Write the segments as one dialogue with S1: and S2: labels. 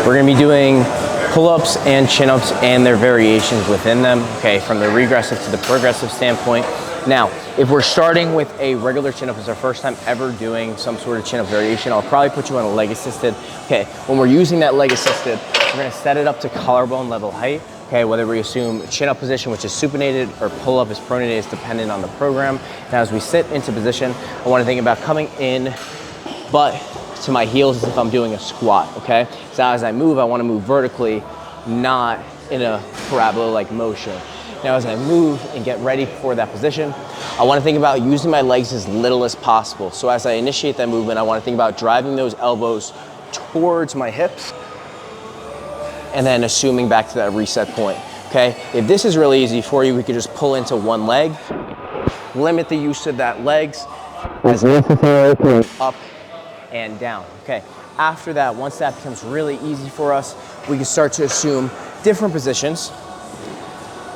S1: We're gonna be doing pull-ups and chin-ups and their variations within them, okay, from the regressive to the progressive standpoint. Now, if we're starting with a regular chin-up, it's our first time ever doing some sort of chin-up variation, I'll probably put you on a leg assisted. Okay, when we're using that leg assisted, we're gonna set it up to collarbone level height. Okay, whether we assume chin-up position, which is supinated, or pull-up is pronated, is dependent on the program. Now, as we sit into position, I wanna think about coming in butt to my heels as if I'm doing a squat, okay? So as I move, I wanna move vertically, not in a parabola-like motion. Now, as I move and get ready for that position, I wanna think about using my legs as little as possible. So as I initiate that movement, I wanna think about driving those elbows towards my hips, and then assuming back to that reset point, okay? If this is really easy for you, we could just pull into one leg, limit the use of that legs as necessary, up and down, okay? After that, once that becomes really easy for us, we can start to assume different positions,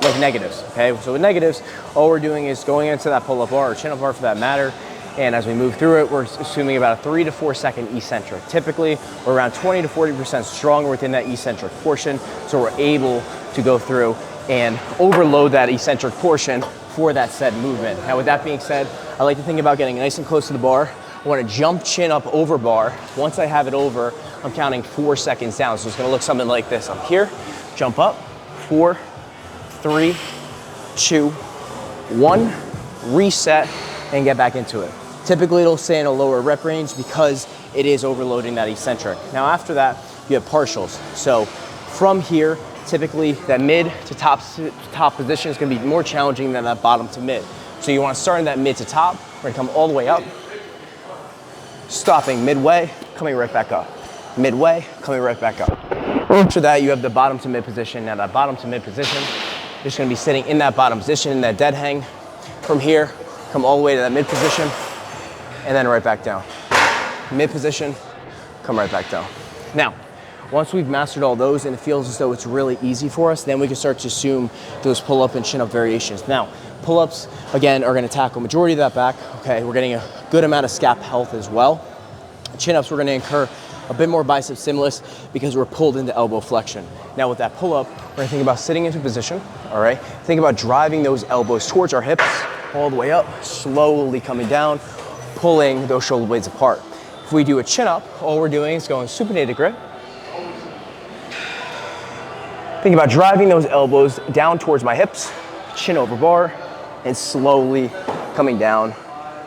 S1: like negatives, okay? So with negatives, all we're doing is going into that pull-up bar or chin-up bar for that matter, and as we move through it, we're assuming about a 3 to 4 second eccentric. Typically, we're around 20 to 40% stronger within that eccentric portion, so we're able to go through and overload that eccentric portion for that said movement. Now, with that being said, I like to think about getting nice and close to the bar. I wanna jump chin up over bar. Once I have it over, I'm counting 4 seconds down. So it's gonna look something like this. I'm here, jump up, 4, 3, 2, 1, reset, and get back into it. Typically, it'll stay in a lower rep range because it is overloading that eccentric. Now, after that, you have partials. So from here, typically that mid to top position is gonna be more challenging than that bottom to mid. So you wanna start in that mid to top. We're gonna come all the way up, stopping midway, coming right back up. Midway, coming right back up. After that, you have the bottom to mid position. Now that bottom to mid position, you're just gonna be sitting in that bottom position, in that dead hang. From here, come all the way to that mid position, and then right back down. Mid position, come right back down. Now, once we've mastered all those and it feels as though it's really easy for us, then we can start to assume those pull-up and chin-up variations. Now, pull-ups, again, are gonna tackle majority of that back, okay? We're getting a good amount of scap health as well. Chin-ups, we're gonna incur a bit more bicep stimulus because we're pulled into elbow flexion. Now with that pull-up, we're gonna think about sitting into position, all right? Think about driving those elbows towards our hips, all the way up, slowly coming down, pulling those shoulder blades apart. If we do a chin-up, all we're doing is going supinated grip. Think about driving those elbows down towards my hips, chin over bar, and slowly coming down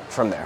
S1: from there.